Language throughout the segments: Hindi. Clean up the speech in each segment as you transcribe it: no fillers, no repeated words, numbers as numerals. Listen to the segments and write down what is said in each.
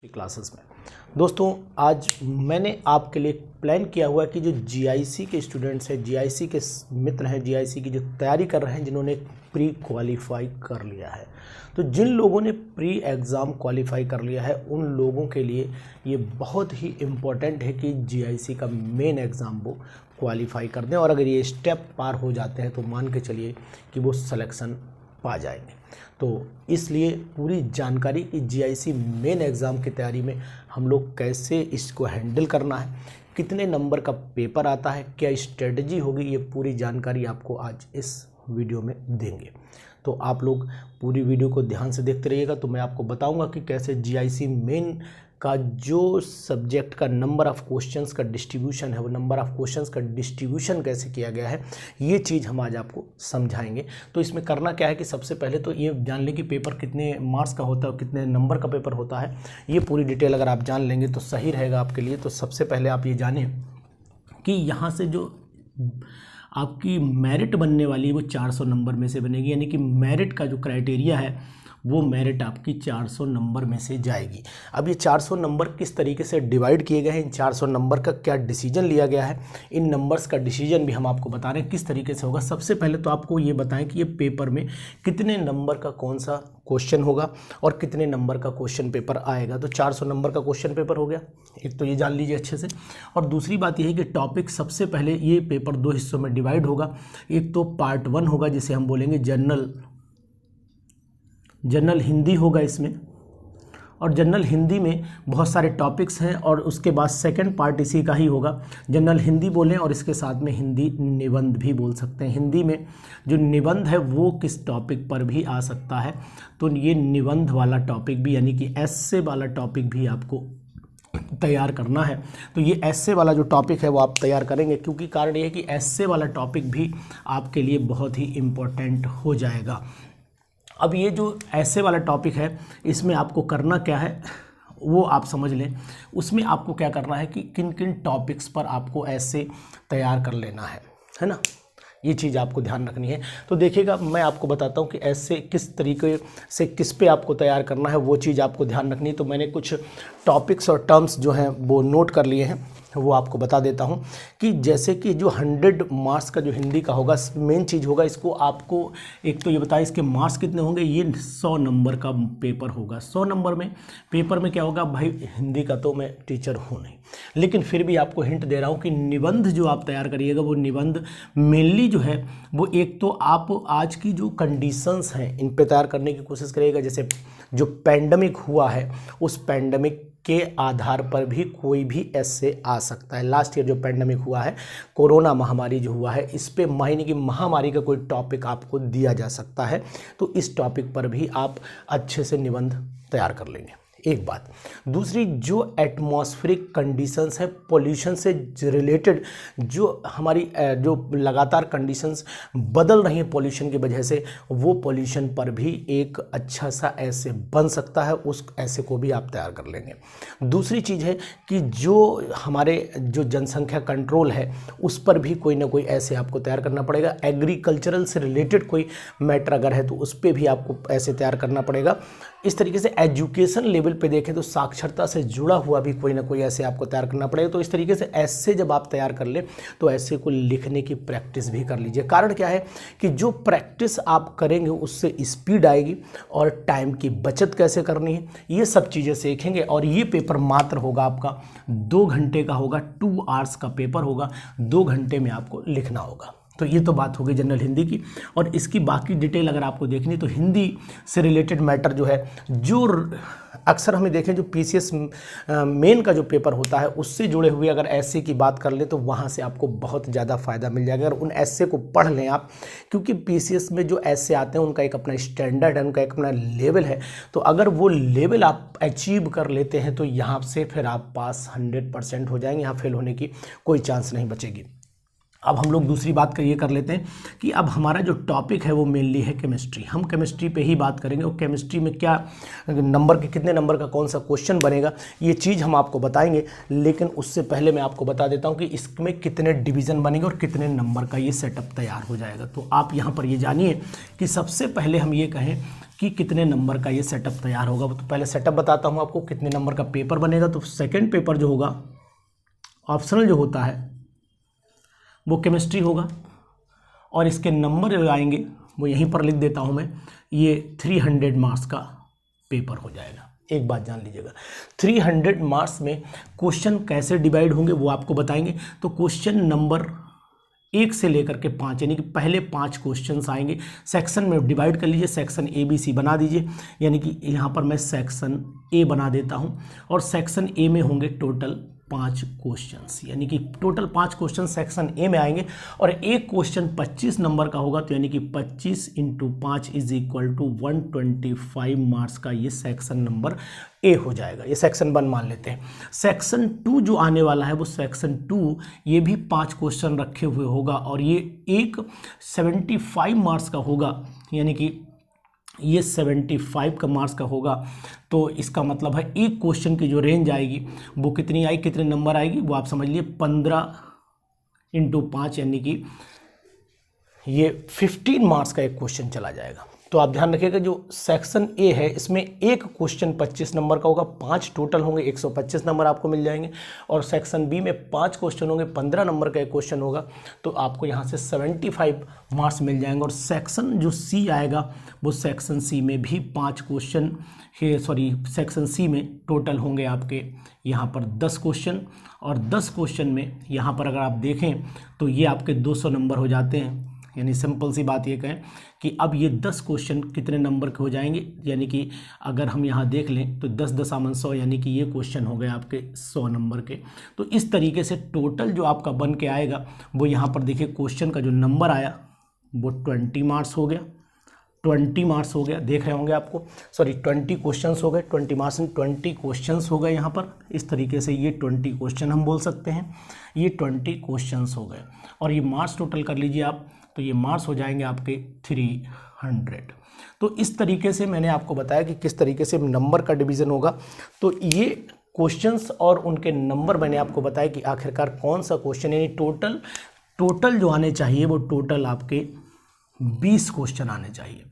क्लासेस में दोस्तों आज मैंने आपके लिए प्लान किया हुआ है कि जो जीआईसी के स्टूडेंट्स हैं, जीआईसी के मित्र हैं, जीआईसी की जो तैयारी कर रहे हैं, जिन्होंने प्री क्वालिफाई कर लिया है, तो जिन लोगों ने प्री एग्ज़ाम क्वालिफाई कर लिया है उन लोगों के लिए ये बहुत ही इम्पोर्टेंट है कि जीआईसी का मेन एग्ज़ाम वो क्वालिफाई कर दें। और अगर ये स्टेप पार हो जाते हैं तो मान के चलिए कि वो सिलेक्शन पा जाएंगे। तो इसलिए पूरी जानकारी कि जीआईसी मेन एग्ज़ाम की तैयारी में हम लोग कैसे इसको हैंडल करना है, कितने नंबर का पेपर आता है, क्या स्ट्रेटजी होगी, ये पूरी जानकारी आपको आज इस वीडियो में देंगे। तो आप लोग पूरी वीडियो को ध्यान से देखते रहिएगा। तो मैं आपको बताऊंगा कि कैसे जीआईसी मेन का जो सब्जेक्ट का नंबर ऑफ़ क्वेश्चंस का डिस्ट्रीब्यूशन है, वो नंबर ऑफ़ क्वेश्चंस का डिस्ट्रीब्यूशन कैसे किया गया है, ये चीज़ हम आज आपको समझाएंगे। तो इसमें करना क्या है कि सबसे पहले तो ये जान लें कि पेपर कितने मार्क्स का होता है और कितने नंबर का पेपर होता है। ये पूरी डिटेल अगर आप जान लेंगे तो सही रहेगा आपके लिए। तो सबसे पहले आप ये जानें कि यहाँ से जो आपकी मेरिट बनने वाली है वो 400 नंबर में से बनेगी, यानी कि मेरिट का जो क्राइटेरिया है वो मेरिट आपकी 400 नंबर में से जाएगी। अब ये 400 नंबर किस तरीके से डिवाइड किए गए हैं, इन 400 नंबर का क्या डिसीजन लिया गया है, इन नंबर्स का डिसीजन भी हम आपको बता रहे हैं किस तरीके से होगा। सबसे पहले तो आपको ये बताएं कि ये पेपर में कितने नंबर का कौन सा क्वेश्चन होगा और कितने नंबर का क्वेश्चन पेपर आएगा। तो 400 नंबर का क्वेश्चन पेपर हो गया, एक तो ये जान लीजिए अच्छे से। और दूसरी बात यह है कि टॉपिक सबसे पहले ये पेपर 2 हिस्सों में डिवाइड होगा। एक तो पार्ट 1 होगा जिसे हम बोलेंगे जनरल हिंदी होगा इसमें, और जनरल हिंदी में बहुत सारे टॉपिक्स हैं। और उसके बाद सेकंड पार्ट इसी का ही होगा, जनरल हिंदी बोलें और इसके साथ में हिंदी निबंध भी बोल सकते हैं। हिंदी में जो निबंध है वो किस टॉपिक पर भी आ सकता है, तो ये निबंध वाला टॉपिक भी, यानी कि एस्से वाला टॉपिक भी आपको तैयार करना है। तो ये एस्से वाला जो टॉपिक है वो आप तैयार करेंगे, क्योंकि कारण ये है कि एस्से वाला टॉपिक भी आपके लिए बहुत ही इम्पोर्टेंट हो जाएगा। अब ये जो ऐसे वाला टॉपिक है इसमें आपको करना क्या है वो आप समझ लें। उसमें आपको क्या करना है कि किन किन टॉपिक्स पर आपको ऐसे तैयार कर लेना है ना, ये चीज़ आपको ध्यान रखनी है। तो देखिएगा मैं आपको बताता हूँ कि ऐसे किस तरीके से किस पे आपको तैयार करना है, वो चीज़ आपको ध्यान रखनी है। तो मैंने कुछ टॉपिक्स और टर्म्स जो हैं वो नोट कर लिए हैं, वो आपको बता देता हूँ। कि जैसे कि जो 100 मार्क्स का जो हिंदी का होगा, मेन चीज़ होगा इसको आपको एक तो ये बताएं इसके मार्क्स कितने होंगे। ये 100 नंबर का पेपर होगा। 100 नंबर में पेपर में क्या होगा, भाई हिंदी का तो मैं टीचर हूँ नहीं, लेकिन फिर भी आपको हिंट दे रहा हूँ कि निबंध जो आप तैयार करिएगा वो निबंध मेनली जो है वो एक तो आप आज की जो कंडीशंस हैं इन पे तैयार करने की कोशिश करिएगा। जैसे जो पैंडमिक हुआ है उस पैंडमिक के आधार पर भी कोई भी ऐसे आ सकता है। लास्ट ईयर जो पैंडमिक हुआ है, कोरोना महामारी जो हुआ है, इस पे महीने की महामारी का कोई टॉपिक आपको दिया जा सकता है, तो इस टॉपिक पर भी आप अच्छे से निबंध तैयार कर लेंगे। एक बात। दूसरी, जो एटमॉस्फेरिक कंडीशंस है, पोल्यूशन से रिलेटेड जो हमारी जो लगातार कंडीशंस बदल रही हैं पोल्यूशन की वजह से, वो पोल्यूशन पर भी एक अच्छा सा ऐसे बन सकता है, उस ऐसे को भी आप तैयार कर लेंगे। दूसरी चीज़ है कि जो हमारे जो जनसंख्या कंट्रोल है उस पर भी कोई ना कोई ऐसे आपको तैयार करना पड़ेगा। एग्रीकल्चरल से रिलेटेड कोई मैटर अगर है तो उस पर भी आपको ऐसे तैयार करना पड़ेगा। इस तरीके से एजुकेशन लेवल पे देखें तो साक्षरता से जुड़ा हुआ भी कोई ना कोई ऐसे आपको तैयार करना पड़ेगा। तो इस तरीके से ऐसे जब आप तैयार कर लें तो ऐसे को लिखने की प्रैक्टिस भी कर लीजिए। कारण क्या है कि जो प्रैक्टिस आप करेंगे उससे स्पीड आएगी, और टाइम की बचत कैसे करनी है ये सब चीज़ें सीखेंगे। और ये पेपर मात्र होगा आपका 2 घंटे का होगा, 2 आवर्स का पेपर होगा, 2 घंटे में आपको लिखना होगा। तो ये तो बात हो गई जनरल हिंदी की। और इसकी बाकी डिटेल अगर आपको देखनी तो हिंदी से रिलेटेड मैटर जो है, जो अक्सर हमें देखें जो पीसीएस मेन का जो पेपर होता है उससे जुड़े हुए अगर ऐसे की बात कर ले तो वहाँ से आपको बहुत ज़्यादा फ़ायदा मिल जाएगा। अगर उन ऐसे को पढ़ लें आप, क्योंकि पीसीएस में जो ऐसे आते हैं उनका एक अपना स्टैंडर्ड है, उनका एक अपना लेवल है। तो अगर वो लेवल आप अचीव कर लेते हैं तो यहाँ से फिर आप पास 100% हो जाएंगे, यहाँ फेल होने की कोई चांस नहीं बचेगी। अब हम लोग दूसरी बात ये कर लेते हैं कि अब हमारा जो टॉपिक है वो मेनली है केमिस्ट्री। हम केमिस्ट्री पे ही बात करेंगे और केमिस्ट्री में क्या नंबर के कितने नंबर का कौन सा क्वेश्चन बनेगा ये चीज़ हम आपको बताएंगे। लेकिन उससे पहले मैं आपको बता देता हूँ कि इसमें कितने डिवीज़न बनेंगे और कितने नंबर का ये सेटअप तैयार हो जाएगा। तो आप यहाँ पर ये जानिए कि सबसे पहले हम ये कहें कि कितने नंबर का ये सेटअप तैयार होगा। तो पहले सेटअप बताता हूँ आपको कितने नंबर का पेपर बनेगा। तो सेकंड पेपर जो होगा ऑप्शनल जो होता है वो केमिस्ट्री होगा, और इसके नंबर जो आएंगे वो यहीं पर लिख देता हूँ मैं, ये 300 मार्क्स का पेपर हो जाएगा। एक बात जान लीजिएगा, 300 मार्क्स में क्वेश्चन कैसे डिवाइड होंगे वो आपको बताएंगे। तो क्वेश्चन नंबर 1 से लेकर के 5 यानी कि पहले 5 क्वेश्चंस आएंगे, सेक्शन में डिवाइड कर लीजिए, सेक्शन ए बी सी बना दीजिए। यानी कि यहाँ पर मैं सेक्शन ए बना देता हूँ, और सेक्शन ए में होंगे टोटल 5 क्वेश्चंस, यानी कि टोटल 5 क्वेश्चन सेक्शन ए में आएंगे, और एक क्वेश्चन 25 नंबर का होगा। तो यानी कि 25 × 5 = 125 मार्क्स का ये सेक्शन नंबर ए हो जाएगा। ये सेक्शन 1 मान लेते हैं। सेक्शन 2 जो आने वाला है वो सेक्शन 2 ये भी 5 क्वेश्चन रखे हुए होगा, और ये एक 75 मार्क्स का होगा, यानी कि ये 75 का मार्क्स का होगा। तो इसका मतलब है एक क्वेश्चन की जो रेंज आएगी वो कितनी आएगी, कितने नंबर आएगी वो आप समझ लिए 15 × 5 यानी कि ये 15 मार्क्स का एक क्वेश्चन चला जाएगा। तो आप ध्यान रखिएगा जो सेक्शन ए है इसमें एक क्वेश्चन 25 नंबर का होगा, 5 टोटल होंगे, 125 नंबर आपको मिल जाएंगे। और सेक्शन बी में 5 क्वेश्चन होंगे, 15 नंबर का एक क्वेश्चन होगा, तो आपको यहाँ से 75 मार्क्स मिल जाएंगे। और सेक्शन जो सी आएगा वो सेक्शन सी में भी 5 क्वेश्चन सेक्शन सी में टोटल होंगे आपके यहाँ पर 10 क्वेश्चन, और 10 क्वेश्चन में यहाँ पर अगर आप देखें तो ये आपके 200 नंबर हो जाते हैं। यानी सिंपल सी बात ये कहें कि अब ये 10 क्वेश्चन कितने नंबर के हो जाएंगे, यानी कि अगर हम यहाँ देख लें तो 10 × 100 यानी कि ये क्वेश्चन हो गए आपके 100 नंबर के। तो इस तरीके से टोटल जो आपका बन के आएगा वो यहाँ पर देखिए क्वेश्चन का जो नंबर आया वो 20 मार्क्स हो गया, 20 मार्क्स हो गया, देख रहे होंगे आपको, 20 क्वेश्चंस हो गए, 20 मार्क्स एंड 20 क्वेश्चंस हो गए यहाँ पर। इस तरीके से ये 20 क्वेश्चन हम बोल सकते हैं, ये 20 क्वेश्चंस हो गए। और ये मार्क्स टोटल कर लीजिए आप, तो ये मार्क्स हो जाएंगे आपके 300। तो इस तरीके से मैंने आपको बताया कि किस तरीके से नंबर का डिवीज़न होगा। तो ये क्वेश्चंस और उनके नंबर मैंने आपको बताया कि आखिरकार कौन सा क्वेश्चन, यानी टोटल जो आने चाहिए वो टोटल आपके 20 क्वेश्चन आने चाहिए।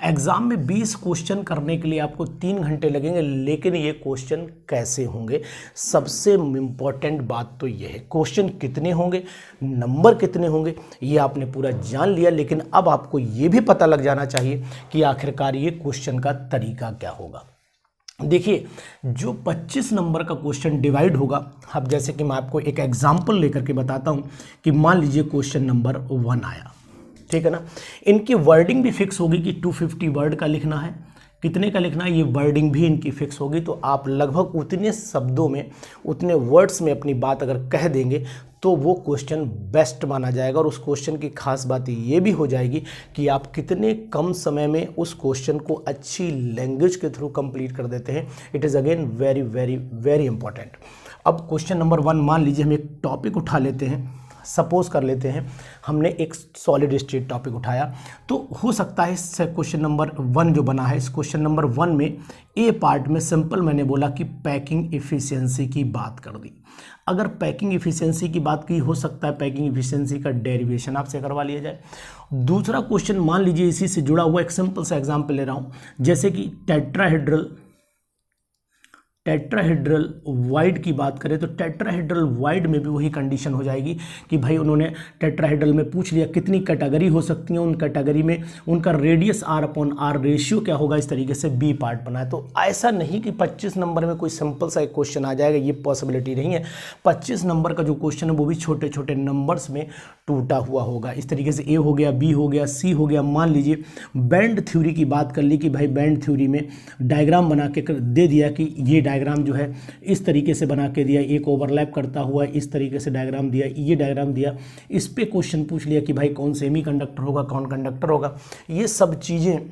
एग्ज़ाम में 20 क्वेश्चन करने के लिए आपको 3 घंटे लगेंगे, लेकिन ये क्वेश्चन कैसे होंगे, सबसे इम्पॉर्टेंट बात तो ये है क्वेश्चन कितने होंगे, नंबर कितने होंगे, ये आपने पूरा जान लिया। लेकिन अब आपको ये भी पता लग जाना चाहिए कि आखिरकार ये क्वेश्चन का तरीका क्या होगा। देखिए जो 25 नंबर का क्वेश्चन डिवाइड होगा, अब जैसे कि मैं आपको एक एग्जाम्पल लेकर के बताता हूँ कि मान लीजिए क्वेश्चन नंबर 1 आया, ठीक है ना। इनकी वर्डिंग भी फिक्स होगी कि 250 वर्ड का लिखना है, कितने का लिखना है, ये वर्डिंग भी इनकी फिक्स होगी। तो आप लगभग उतने शब्दों में, उतने वर्ड्स में अपनी बात अगर कह देंगे तो वो क्वेश्चन बेस्ट माना जाएगा। और उस क्वेश्चन की खास बात ये भी हो जाएगी कि आप कितने कम समय में उस क्वेश्चन को अच्छी लैंग्वेज के थ्रू कंप्लीट कर देते हैं। It is again very very very important. अब क्वेश्चन नंबर 1 मान लीजिए हम एक टॉपिक उठा लेते हैं, सपोज कर लेते हैं हमने एक सॉलिड स्टेट टॉपिक उठाया। तो हो सकता है इस क्वेश्चन नंबर 1 जो बना है, इस क्वेश्चन नंबर 1 में ए पार्ट में सिंपल मैंने बोला कि पैकिंग इफ़िशियंसी की बात कर दी। अगर पैकिंग इफ़िशियंसी की बात की, हो सकता है पैकिंग इफ़िशियंसी का डेरिवेशन आपसे करवा लिया जाए। दूसरा क्वेश्चन मान लीजिए इसी से जुड़ा हुआ एक सिंपल सा एग्जाम्पल ले रहा हूँ, जैसे कि टेट्राहेड्रल वाइड की बात करें तो टेट्राहेड्रल वाइड में भी वही कंडीशन हो जाएगी कि भाई उन्होंने टेट्राहेड्रल में पूछ लिया कितनी कैटेगरी हो सकती हैं, उन कैटेगरी में उनका रेडियस R/R रेशियो क्या होगा, इस तरीके से बी पार्ट बना है। तो ऐसा नहीं कि 25 नंबर में कोई सिंपल सा एक क्वेश्चन आ जाएगा, ये पॉसिबिलिटी नहीं है। 25 नंबर का जो क्वेश्चन है वो भी छोटे छोटे नंबर्स में टूटा हुआ होगा। इस तरीके से ए हो गया, बी हो गया, सी हो गया। मान लीजिए बैंड थ्योरी की बात कर ली कि भाई बैंड थ्योरी में डायग्राम बना के दे दिया कि ये डायग्राम जो है इस तरीके से बना के दिया, एक ओवरलैप करता हुआ इस तरीके से डायग्राम दिया, ये डायग्राम दिया, इस पे क्वेश्चन पूछ लिया कि भाई कौन सेमी कंडक्टर होगा, कौन कंडक्टर होगा। ये सब चीज़ें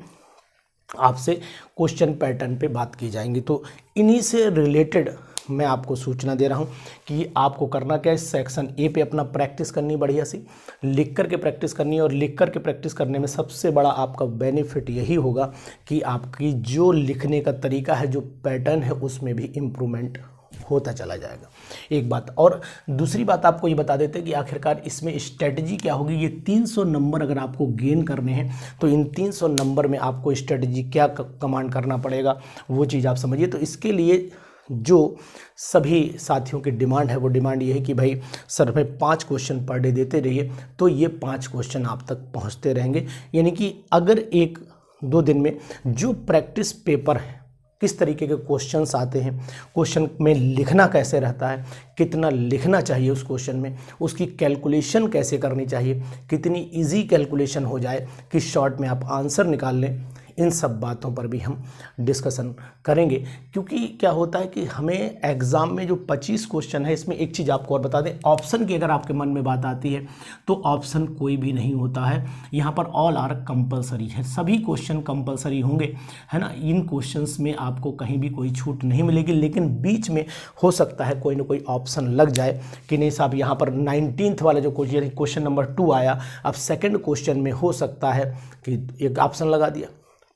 आपसे क्वेश्चन पैटर्न पे बात की जाएंगी। तो इन्हीं से रिलेटेड मैं आपको सूचना दे रहा हूं कि आपको करना क्या है, सेक्शन ए पे अपना प्रैक्टिस करनी, बढ़िया सी लिख कर के प्रैक्टिस करनी है। और लिख कर के प्रैक्टिस करने में सबसे बड़ा आपका बेनिफिट यही होगा कि आपकी जो लिखने का तरीका है, जो पैटर्न है, उसमें भी इम्प्रूवमेंट होता चला जाएगा। एक बात और दूसरी बात आपको ये बता देते हैं कि आखिरकार इसमें स्ट्रेटजी क्या होगी। ये 300 नंबर अगर आपको गेन करने हैं तो इन 300 नंबर में आपको स्ट्रेटजी क्या कमांड करना पड़ेगा वो चीज़ आप समझिए। तो इसके लिए जो सभी साथियों की डिमांड है वो डिमांड ये है कि भाई सर में 5 क्वेश्चन पर डे देते रहिए, तो ये 5 क्वेश्चन आप तक पहुंचते रहेंगे। यानी कि अगर 1-2 दिन में जो प्रैक्टिस पेपर है, किस तरीके के क्वेश्चंस आते हैं, क्वेश्चन में लिखना कैसे रहता है, कितना लिखना चाहिए उस क्वेश्चन में, उसकी कैलकुलेशन कैसे करनी चाहिए, कितनी इजी कैलकुलेशन हो जाए कि शॉर्ट में आप आंसर निकाल लें, इन सब बातों पर भी हम डिस्कशन करेंगे। क्योंकि क्या होता है कि हमें एग्ज़ाम में जो 25 क्वेश्चन है, इसमें एक चीज़ आपको और बता दें, ऑप्शन की अगर आपके मन में बात आती है तो ऑप्शन कोई भी नहीं होता है। यहाँ पर ऑल आर कंपलसरी है, सभी क्वेश्चन कंपलसरी होंगे, है ना। इन क्वेश्चंस में आपको कहीं भी कोई छूट नहीं मिलेगी, लेकिन बीच में हो सकता है कोई ना कोई ऑप्शन लग जाए कि नहीं साहब यहाँ पर 19th वाला जो क्वेश्चन नंबर 2 आया, अब सेकेंड क्वेश्चन में हो सकता है कि एक ऑप्शन लगा दिया,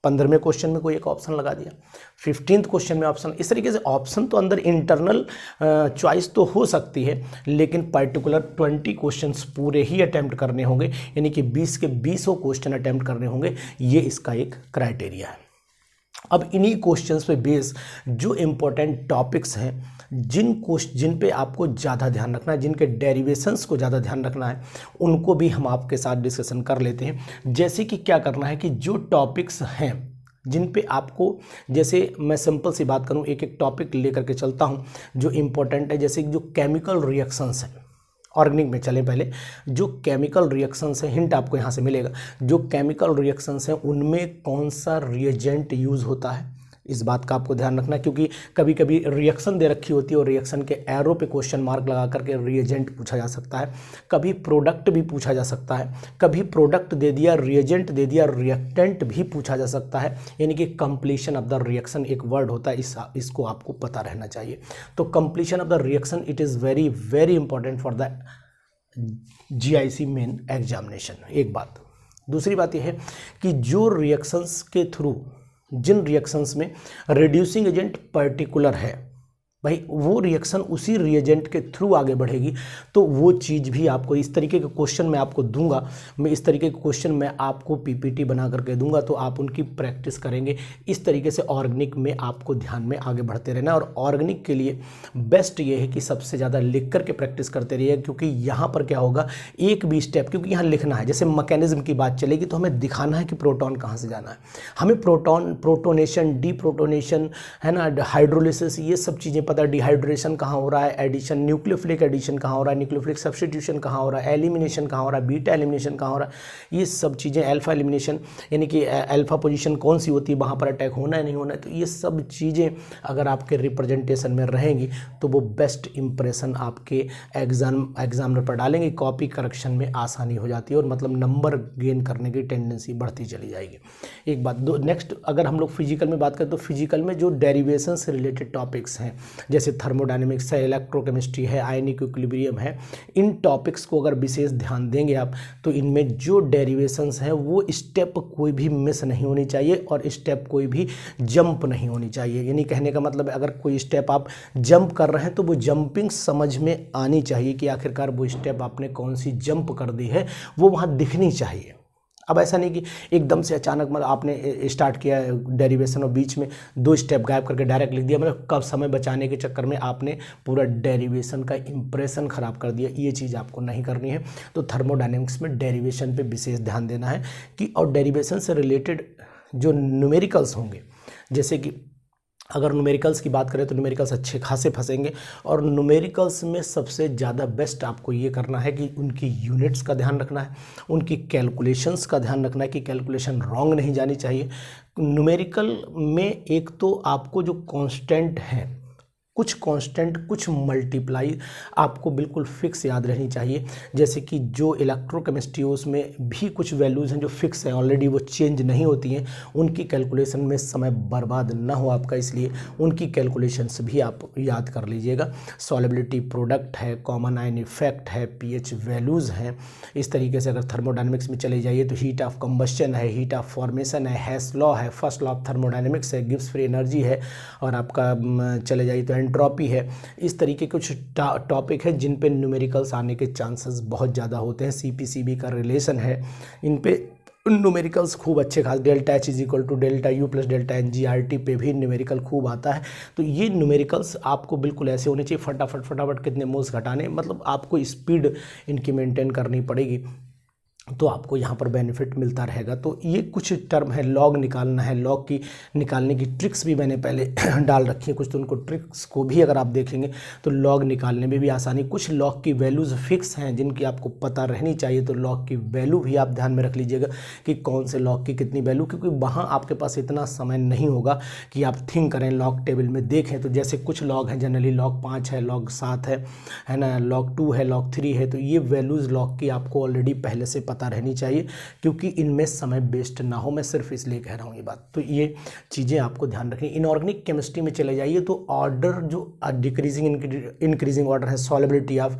15वें क्वेश्चन में कोई एक ऑप्शन लगा दिया, 15th क्वेश्चन में ऑप्शन। इस तरीके से ऑप्शन तो अंदर इंटरनल चॉइस तो हो सकती है, लेकिन पर्टिकुलर 20 क्वेश्चंस पूरे ही अटैम्प्ट करने होंगे, यानी कि 20 के 20 क्वेश्चन अटैम्प्ट करने होंगे, ये इसका एक क्राइटेरिया है। अब इन्हीं क्वेश्चंस पे बेस जो इम्पोर्टेंट टॉपिक्स हैं, जिन पे आपको ज़्यादा ध्यान रखना है, जिनके डेरिवेशंस को ज़्यादा ध्यान रखना है, उनको भी हम आपके साथ डिस्कशन कर लेते हैं। जैसे कि क्या करना है कि जो टॉपिक्स हैं जिन पे आपको, जैसे मैं सिंपल सी बात करूं, एक एक टॉपिक लेकर के चलता हूं जो इम्पोर्टेंट है। जैसे जो केमिकल रिएक्शंस हैं, ऑर्गेनिक में चलें पहले, जो केमिकल रिएक्शंस हैं, हिंट आपको यहाँ से मिलेगा, जो केमिकल रिएक्शंस हैं उनमें कौन सा रिएजेंट यूज़ होता है, इस बात का आपको ध्यान रखना है। क्योंकि कभी कभी रिएक्शन दे रखी होती है और रिएक्शन के एरो पे क्वेश्चन मार्क लगा करके रिएजेंट पूछा जा सकता है, कभी प्रोडक्ट भी पूछा जा सकता है, कभी प्रोडक्ट दे दिया, रिएजेंट दे दिया, रिएक्टेंट भी पूछा जा सकता है। यानी कि कंप्लीशन ऑफ द रिएक्शन एक वर्ड होता है, इसको आपको पता रहना चाहिए। तो completion of the reaction it is very very important for the GIC main examination, एक बात। दूसरी बात यह है कि जो रिएक्शंस के थ्रू, जिन रिएक्शंस में रिड्यूसिंग एजेंट पर्टिकुलर है, भाई वो रिएक्शन उसी रिएजेंट के थ्रू आगे बढ़ेगी, तो वो चीज़ भी आपको इस तरीके के क्वेश्चन मैं आपको दूंगा, मैं इस तरीके के क्वेश्चन मैं आपको PPT बना करके दूंगा, तो आप उनकी प्रैक्टिस करेंगे। इस तरीके से ऑर्गेनिक में आपको ध्यान में आगे बढ़ते रहना। और ऑर्गेनिक के लिए बेस्ट ये है कि सबसे ज़्यादा लिख करके प्रैक्टिस करते रहिए, क्योंकि यहाँ पर क्या होगा, एक भी स्टेप, क्योंकि यहाँ लिखना है, जैसे मैकेनिज्म की बात चलेगी तो हमें दिखाना है कि प्रोटॉन कहाँ से जाना है, हमें प्रोटोनेशन, डीप्रोटोनेशन, है ना, हाइड्रोलिसिस, ये सब चीज़ें पता, डिहाइड्रेशन कहाँ हो रहा है, एडिशन, न्यूक्लियोफिलिक एडिशन कहाँ हो रहा है, न्यूक्लियोफिलिक सब्स्टिट्यूशन कहाँ हो रहा है, एलिमिनेशन कहाँ हो रहा है, बीटा एलिमिनेशन कहाँ हो रहा है, ये सब चीज़ें, अल्फा एलिमिनेशन, यानी कि अल्फा पोजीशन कौन सी होती है, वहाँ पर अटैक होना है नहीं होना है। तो ये सब चीज़ें अगर आपके रिप्रेजेंटेशन में रहेंगी तो वो बेस्ट इंप्रेशन आपके एग्जामिनर पर डालेंगे, कॉपी करेक्शन में आसानी हो जाती है और मतलब नंबर गेन करने की टेंडेंसी बढ़ती चली जाएगी। एक बात। नेक्स्ट अगर हम लोग फिजिकल में बात करें तो फिजिकल में जो डेरिवेशन से रिलेटेड टॉपिक्स हैं, जैसे थर्मोडायनेमिक्स है, इलेक्ट्रोकेमिस्ट्री है, आयनिक इक्विलिब्रियम है, इन टॉपिक्स को अगर विशेष ध्यान देंगे आप तो इनमें जो डेरिवेशंस हैं वो स्टेप कोई भी मिस नहीं होनी चाहिए और स्टेप कोई भी जंप नहीं होनी चाहिए। यानी कहने का मतलब है अगर कोई स्टेप आप जंप कर रहे हैं तो वो जंपिंग समझ में आनी चाहिए कि आखिरकार वो स्टेप आपने कौन सी जंप कर दी है, वो वहाँ दिखनी चाहिए। अब ऐसा नहीं कि एकदम से अचानक मतलब आपने स्टार्ट किया डेरिवेशन और बीच में 2 स्टेप गायब करके डायरेक्ट लिख दिया, मतलब कब समय बचाने के चक्कर में आपने पूरा डेरिवेशन का इंप्रेशन ख़राब कर दिया। ये चीज़ आपको नहीं करनी है। तो थर्मोडायनेमिक्स में डेरिवेशन पे विशेष ध्यान देना है कि, और डेरिवेशन से रिलेटेड जो न्यूमेरिकल्स होंगे, जैसे कि अगर न्यूमेरिकल्स की बात करें तो न्यूमेरिकल्स अच्छे खासे फंसेंगे। और न्यूमेरिकल्स में सबसे ज़्यादा बेस्ट आपको ये करना है कि उनकी यूनिट्स का ध्यान रखना है, उनकी कैलकुलेशंस का ध्यान रखना है कि कैलकुलेशन रॉन्ग नहीं जानी चाहिए। न्यूमेरिकल में एक तो आपको जो कांस्टेंट है, कुछ कांस्टेंट, कुछ मल्टीप्लाई आपको बिल्कुल फिक्स याद रहनी चाहिए। जैसे कि जो इलेक्ट्रोकेमिस्ट्री उसमें भी कुछ वैल्यूज़ हैं जो फिक्स हैं, ऑलरेडी वो चेंज नहीं होती हैं, उनकी कैलकुलेशन में समय बर्बाद ना हो आपका, इसलिए उनकी कैलकुलेशंस भी आप याद कर लीजिएगा। सॉल्युबिलिटी प्रोडक्ट है, कॉमन आयन इफेक्ट है, pH वैल्यूज़ हैं। इस तरीके से अगर थर्मोडायनेमिक्स में चले जाइए तो हीट ऑफ कंबस्शन है, हीट ऑफ फॉर्मेशन है, हेस लॉ है, फर्स्ट लॉ ऑफ थर्मोडायनेमिक्स है, गिब्स फ्री एनर्जी है, और आपका चले जाइए तो एंट्रोपी है, इस तरीके कुछ टॉपिक है जिन पे न्यूमेरिकल्स आने के चांसेस बहुत ज़्यादा होते हैं। CPCB का रिलेशन है, इन पे न्यूमेरिकल्स खूब अच्छे खास, delta H is equal to delta U plus delta NGRT पे भी न्यूमेरिकल खूब आता है। तो ये न्यूमेरिकल्स आपको बिल्कुल ऐसे होने चाहिए, फटाफट कितने मोल्स घटाने, मतलब आपको स्पीड इनकी मेंटेन करनी पड़ेगी, तो आपको यहाँ पर बेनिफिट मिलता रहेगा। तो ये कुछ टर्म है, लॉग निकालना है, लॉग की निकालने की ट्रिक्स भी मैंने पहले डाल रखी है कुछ, तो उनको ट्रिक्स को भी अगर आप देखेंगे तो लॉग निकालने में भी आसानी। कुछ लॉग की वैल्यूज़ फिक्स हैं जिनकी आपको पता रहनी चाहिए, तो लॉग की वैल्यू भी आप ध्यान में रख लीजिएगा कि कौन से लॉग की कितनी वैल्यू, क्योंकि वहाँ आपके पास इतना समय नहीं होगा कि आप थिंक करें, लॉग टेबल में देखें। तो जैसे कुछ लॉग हैं, जनरली लॉग 5 है, लॉग 7 है ना, लॉग 2 है, लॉग 3 है, तो ये वैल्यूज़ लॉग की आपको ऑलरेडी पहले से पता रहनी चाहिए, क्योंकि इनमें समय वेस्ट ना हो। मैं सिर्फ इसलिए कह रहा हूँ ये बात, तो ये चीज़ें आपको ध्यान रखनी। इनऑर्गेनिक केमिस्ट्री में चले जाइए तो ऑर्डर जो डिक्रीजिंग इंक्रीजिंग ऑर्डर है, सॉल्युबिलिटी ऑफ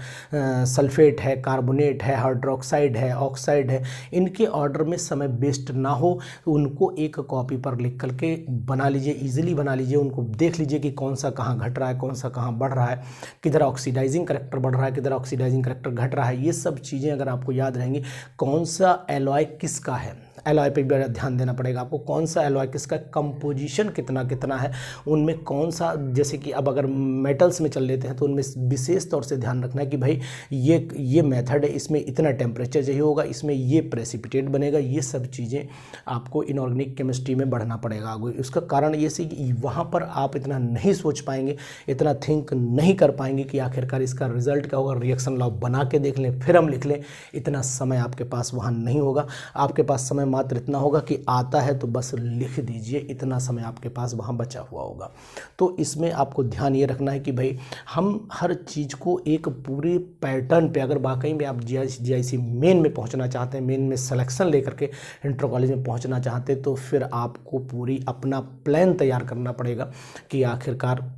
सल्फेट है, कार्बोनेट है, हाइड्रोक्साइड है, ऑक्साइड है, इनके ऑर्डर में समय वेस्ट ना हो, तो उनको एक कॉपी पर लिख करके बना लीजिए, ईजिली बना लीजिए, उनको देख लीजिए कि कौन सा कहाँ घट रहा है, कौन सा कहाँ बढ़ रहा है, किधर ऑक्सीडाइजिंग करैक्टर बढ़ रहा है, किधर ऑक्सीडाइजिंग करैक्टर घट रहा है। ये सब चीज़ें अगर आपको याद रहेंगी, कौन सा एलॉय किसका है, एलॉय पे भी ध्यान देना पड़ेगा आपको, कौन सा एलॉय किसका, कंपोजिशन कितना कितना है, उनमें कौन सा, जैसे कि अब अगर मेटल्स में चल लेते हैं तो उनमें विशेष तौर से ध्यान रखना है कि भाई ये मेथड है, इसमें इतना टेम्परेचर चाहिए होगा, इसमें ये प्रेसिपिटेट बनेगा। ये सब चीज़ें आपको इनऑर्गेनिक केमिस्ट्री में बढ़ना पड़ेगा आगे। उसका कारण ये सी कि वहाँ पर आप इतना नहीं सोच पाएंगे, इतना थिंक नहीं कर पाएंगे कि आखिरकार इसका रिजल्ट क्या होगा, रिएक्शन लॉ बना के देख लें फिर हम लिख लें, इतना समय आपके पास वहाँ नहीं होगा। आपके पास समय मात्र इतना होगा कि आता है तो बस लिख दीजिए, इतना समय आपके पास वहाँ बचा हुआ होगा। तो इसमें आपको ध्यान ये रखना है कि भाई हम हर चीज़ को एक पूरे पैटर्न पे, अगर वाकई में आप GIC मेन में पहुँचना चाहते हैं, मेन में सिलेक्शन लेकर के इंटर कॉलेज में पहुँचना चाहते हैं, तो फिर आपको पूरी अपना प्लान तैयार करना पड़ेगा कि आखिरकार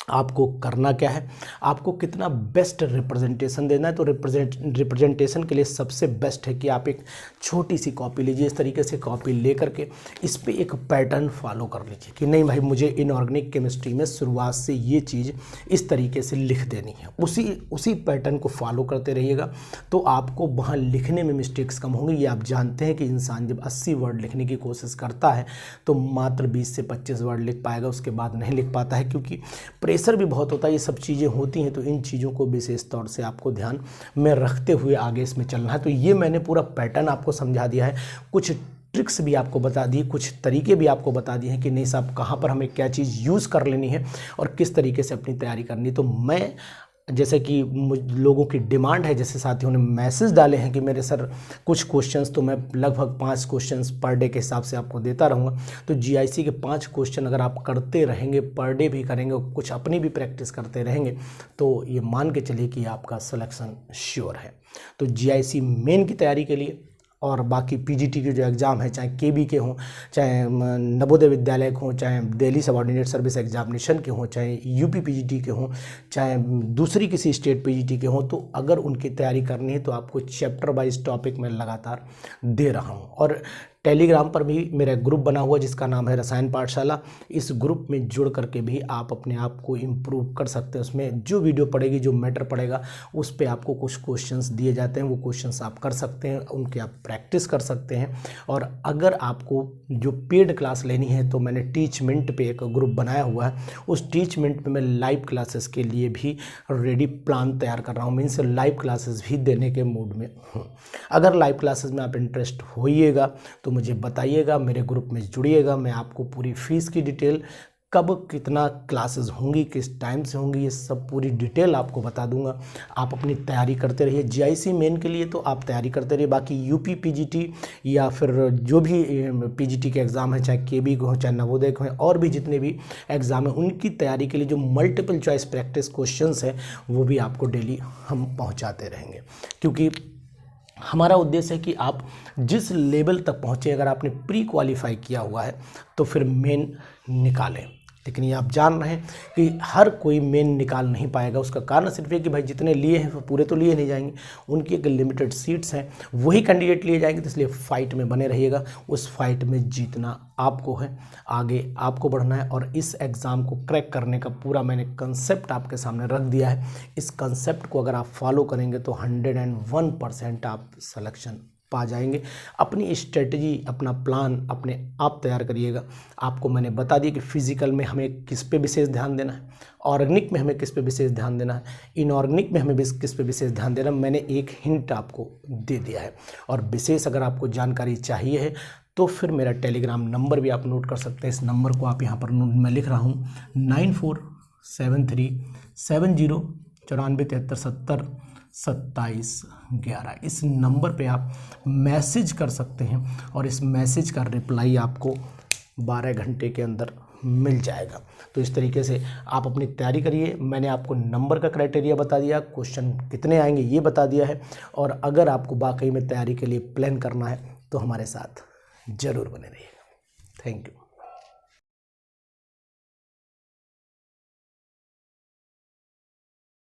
आपको करना क्या है, आपको कितना बेस्ट रिप्रेजेंटेशन देना है। तो रिप्रेजेंटेशन के लिए सबसे बेस्ट है कि आप एक छोटी सी कॉपी लीजिए, इस तरीके से कॉपी लेकर के इस पे एक पैटर्न फॉलो कर लीजिए कि नहीं भाई मुझे इनऑर्गेनिक केमिस्ट्री में शुरुआत से ये चीज़ इस तरीके से लिख देनी है, उसी पैटर्न को फॉलो करते रहिएगा, तो आपको वहाँ लिखने में मिस्टेक्स कम होंगी। ये आप जानते हैं कि इंसान जब 80 वर्ड लिखने की कोशिश करता है तो मात्र 20 से 25 वर्ड लिख पाएगा, उसके बाद नहीं लिख पाता है, क्योंकि प्रेशर भी बहुत होता है, ये सब चीज़ें होती हैं। तो इन चीज़ों को विशेष तौर से आपको ध्यान में रखते हुए आगे इसमें चलना है। तो ये मैंने पूरा पैटर्न आपको समझा दिया है, कुछ ट्रिक्स भी आपको बता दी, कुछ तरीके भी आपको बता दिए हैं कि नहीं साहब कहाँ पर हमें क्या चीज़ यूज़ कर लेनी है और किस तरीके से अपनी तैयारी करनी। तो मैं जैसे कि लोगों की डिमांड है, जैसे साथियों ने मैसेज डाले हैं कि मेरे सर कुछ क्वेश्चंस, तो मैं लगभग 5 क्वेश्चंस पर डे के हिसाब से आपको देता रहूँगा। तो GIC के 5 क्वेश्चन अगर आप करते रहेंगे, पर डे भी करेंगे, कुछ अपनी भी प्रैक्टिस करते रहेंगे, तो ये मान के चलिए कि आपका सिलेक्शन श्योर है। तो GIC मेन की तैयारी के लिए और बाकी PGT के जो एग्ज़ाम है, चाहे KB के हों, चाहे नवोदय विद्यालय के हों, चाहे दिल्ली सबऑर्डिनेट सर्विस एग्जामिनेशन के हों, चाहे UP PGT के हों, चाहे दूसरी किसी स्टेट PGT के हों, तो अगर उनकी तैयारी करनी है तो आपको चैप्टर वाइज टॉपिक मैं लगातार दे रहा हूं। और टेलीग्राम पर भी मेरा ग्रुप बना हुआ जिसका नाम है रसायन पाठशाला, इस ग्रुप में जुड़ करके भी आप अपने आप को इम्प्रूव कर सकते हैं। उसमें जो वीडियो पड़ेगी, जो मैटर पड़ेगा, उस पे आपको कुछ क्वेश्चंस दिए जाते हैं, वो क्वेश्चंस आप कर सकते हैं, उनकी आप प्रैक्टिस कर सकते हैं। और अगर आपको जो पेड क्लास लेनी है तो मैंने टीचमेंट पे एक ग्रुप बनाया हुआ है, उस टीचमेंट पे मैं लाइव क्लासेस के लिए भी रेडी प्लान तैयार कर रहा हूँ। मीन्स लाइव क्लासेस भी देने के मूड में हूँ। अगर लाइव क्लासेस में आप इंटरेस्ट होइएगा तो मुझे बताइएगा, मेरे ग्रुप में जुड़िएगा। मैं आपको पूरी फीस की डिटेल, कब कितना क्लासेस होंगी, किस टाइम से होंगी, ये सब पूरी डिटेल आपको बता दूंगा। आप अपनी तैयारी करते रहिए। GIC मेन के लिए तो आप तैयारी करते रहिए, बाकी UP PGT या फिर जो भी PGT के एग्ज़ाम है, चाहे KB के हो, चाहे नवोदय के हो, और भी जितने भी एग्ज़ाम हैं, उनकी तैयारी के लिए जो मल्टीपल चॉइस प्रैक्टिस क्वेश्चंस है वो भी आपको डेली हम पहुँचाते रहेंगे। क्योंकि हमारा उद्देश्य है कि आप जिस लेवल तक पहुँचे, अगर आपने प्री क्वालिफाई किया हुआ है तो फिर मेन निकालें। लेकिन ये आप जान रहे हैं कि हर कोई मेन निकाल नहीं पाएगा। उसका कारण सिर्फ ये कि भाई जितने लिए हैं वो पूरे तो लिए नहीं जाएंगे, उनकी एक लिमिटेड सीट्स हैं, वही कैंडिडेट लिए जाएंगे। तो इसलिए फाइट में बने रहिएगा, उस फाइट में जीतना आपको है, आगे आपको बढ़ना है। और इस एग्ज़ाम को क्रैक करने का पूरा मैंने कंसेप्ट आपके सामने रख दिया है। इस कंसेप्ट को अगर आप फॉलो करेंगे तो 101% आप सिलेक्शन पा जाएंगे। अपनी स्ट्रेटजी, अपना प्लान अपने आप तैयार करिएगा। आपको मैंने बता दिया कि फिजिकल में हमें किस पे विशेष ध्यान देना है, ऑर्गेनिक में हमें किस पे विशेष ध्यान देना है, इनऑर्गेनिक में हमें किस पे विशेष ध्यान देना है। मैंने एक हिंट आपको दे दिया है। और विशेष अगर आपको जानकारी चाहिए है तो फिर मेरा टेलीग्राम नंबर भी आप नोट कर सकते हैं। इस नंबर को आप यहाँ पर मैं लिख रहा हूँ 9473709473702711। इस नंबर पे आप मैसेज कर सकते हैं और इस मैसेज का रिप्लाई आपको 12 घंटे के अंदर मिल जाएगा। तो इस तरीके से आप अपनी तैयारी करिए। मैंने आपको नंबर का क्राइटेरिया बता दिया, क्वेश्चन कितने आएंगे ये बता दिया है। और अगर आपको वाकई में तैयारी के लिए प्लान करना है तो हमारे साथ ज़रूर बने रहिएगा। Thank you.